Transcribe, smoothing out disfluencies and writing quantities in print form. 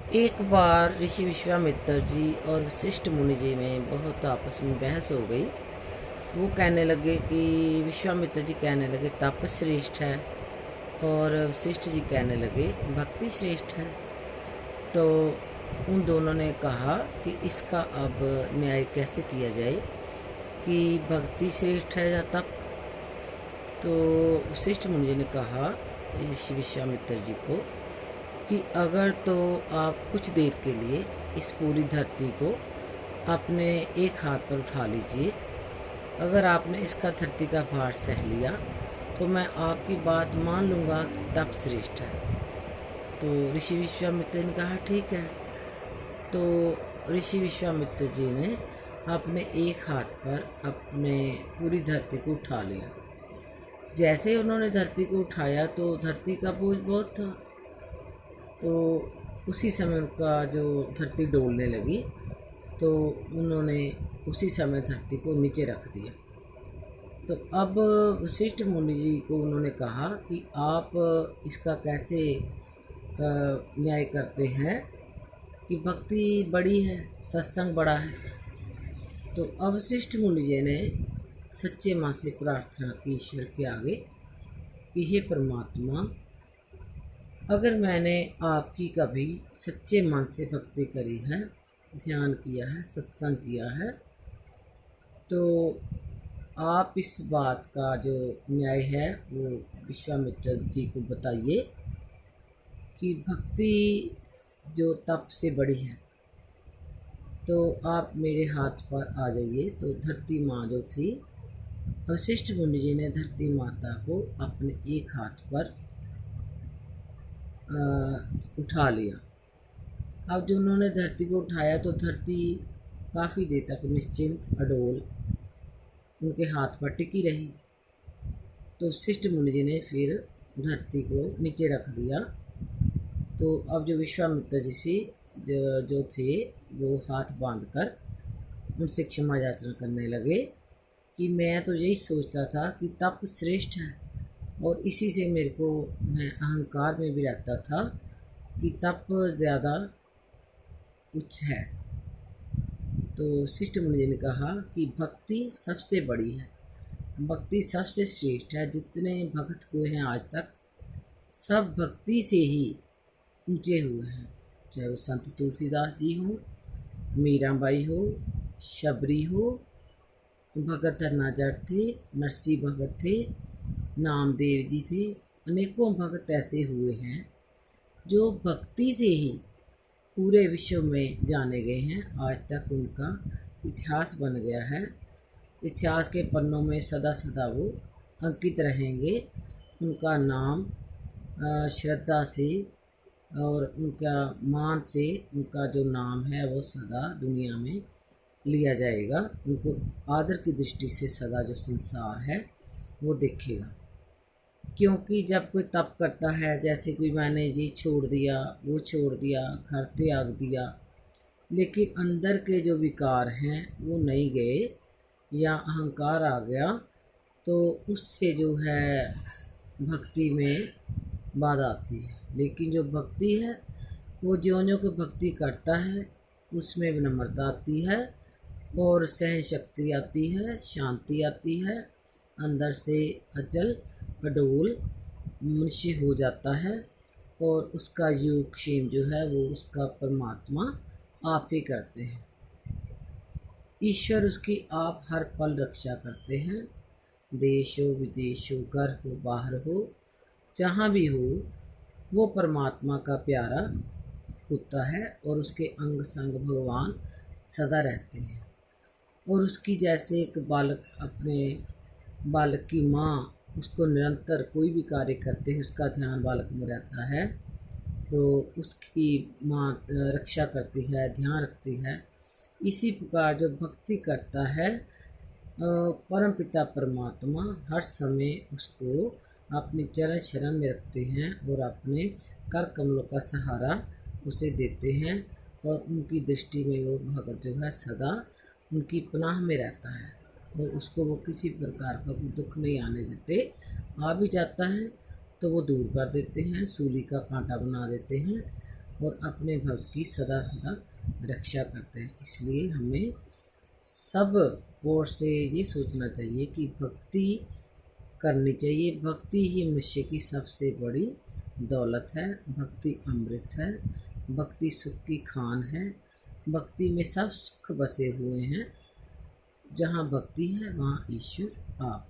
एक बार ऋषि विश्वामित्र जी और वशिष्ठ मुनि जी में बहुत आपस में बहस हो गई। वो कहने लगे कि विश्वामित्र जी कहने लगे तप श्रेष्ठ है और वशिष्ठ जी कहने लगे भक्ति श्रेष्ठ है। तो उन दोनों ने कहा कि इसका अब न्याय कैसे किया जाए कि भक्ति श्रेष्ठ है या तप। तो वशिष्ठ मुनि जी ने कहा ऋषि विश्वामित्र जी को कि अगर तो आप कुछ देर के लिए इस पूरी धरती को अपने एक हाथ पर उठा लीजिए। अगर आपने इसका धरती का भार सह लिया तो मैं आपकी बात मान लूँगा कि तप श्रेष्ठ है। तो ऋषि विश्वामित्र ने कहा ठीक है। तो ऋषि विश्वामित्र जी ने अपने एक हाथ पर अपने पूरी धरती को उठा लिया। जैसे ही उन्होंने धरती को उठाया तो धरती का बोझ बहुत था। तो उसी समय उनका जो धरती डोलने लगी तो उन्होंने उसी समय धरती को नीचे रख दिया। तो अब वशिष्ठ मुनि जी को उन्होंने कहा कि आप इसका कैसे न्याय करते हैं कि भक्ति बड़ी है, सत्संग बड़ा है। तो अब वशिष्ठ मुनि जी ने सच्चे माँ से प्रार्थना की ईश्वर के आगे कि हे परमात्मा, अगर मैंने आपकी कभी सच्चे मन से भक्ति करी है, ध्यान किया है, सत्संग किया है, तो आप इस बात का जो न्याय है वो विश्वामित्र जी को बताइए कि भक्ति जो तप से बड़ी है। तो आप मेरे हाथ पर आ जाइए। तो धरती माँ जो थी, वशिष्ठ मुनि जी ने धरती माता को अपने एक हाथ पर उठा लिया। अब जो उन्होंने धरती को उठाया तो धरती काफ़ी देर तक निश्चिंत अडोल उनके हाथ पर टिकी रही। तो वशिष्ठ मुनि जी ने फिर धरती को नीचे रख दिया। तो अब जो विश्वामित्र जी से जो थे वो हाथ बांधकर उनसे क्षमा याचना करने लगे कि मैं तो यही सोचता था कि तप श्रेष्ठ है और इसी से मेरे को मैं अहंकार में भी रहता था कि तप ज़्यादा कुछ है। तो शिष्ट मुनि जी ने कहा कि भक्ति सबसे बड़ी है, भक्ति सबसे श्रेष्ठ है। जितने भक्त हुए हैं आज तक सब भक्ति से ही ऊंचे हुए हैं, चाहे वो संत तुलसीदास जी हो, मीराबाई हो, शबरी हो, भगत धरना जट थे, नरसिंह भगत थे, नामदेव जी थे। अनेकों भक्त ऐसे हुए हैं जो भक्ति से ही पूरे विश्व में जाने गए हैं। आज तक उनका इतिहास बन गया है। इतिहास के पन्नों में सदा सदा वो अंकित रहेंगे। उनका नाम श्रद्धा से और उनका मान से उनका जो नाम है वो सदा दुनिया में लिया जाएगा। उनको आदर की दृष्टि से सदा जो संसार है वो देखेगा। क्योंकि जब कोई तप करता है, जैसे कोई मैंने ये छोड़ दिया, वो छोड़ दिया, घर त्याग दिया, लेकिन अंदर के जो विकार हैं वो नहीं गए या अहंकार आ गया, तो उससे जो है भक्ति में बाधा आती है। लेकिन जो भक्ति है वो ज्यों को भक्ति करता है उसमें विनम्रता आती है और सहन शक्ति आती है, शांति आती है, अंदर से अचल अडोल मनुष्य हो जाता है और उसका योग क्षेम जो है वो उसका परमात्मा आप ही करते हैं। ईश्वर उसकी आप हर पल रक्षा करते हैं। देश हो, विदेश हो, घर हो, बाहर हो, जहाँ भी हो, वो परमात्मा का प्यारा होता है और उसके अंग संग भगवान सदा रहते हैं। और उसकी जैसे एक बालक अपने बालक की माँ उसको निरंतर कोई भी कार्य करते हैं उसका ध्यान बालक में रहता है, तो उसकी माँ रक्षा करती है, ध्यान रखती है। इसी प्रकार जो भक्ति करता है परम पिता परमात्मा हर समय उसको अपने चरण शरण में रखते हैं और अपने कर कमलों का सहारा उसे देते हैं और उनकी दृष्टि में वो भगत जो है सदा उनकी पनाह में रहता है और उसको वो किसी प्रकार का कोई दुख नहीं आने देते। आ भी जाता है तो वो दूर कर देते हैं, सूली का कांटा बना देते हैं और अपने भक्त की सदा सदा रक्षा करते हैं। इसलिए हमें सब ओर से ये सोचना चाहिए कि भक्ति करनी चाहिए। भक्ति ही मनुष्य की सबसे बड़ी दौलत है। भक्ति अमृत है। भक्ति सुख की खान है। भक्ति में सब सुख बसे हुए हैं। जहाँ भक्ति है वहाँ ईश्वर आप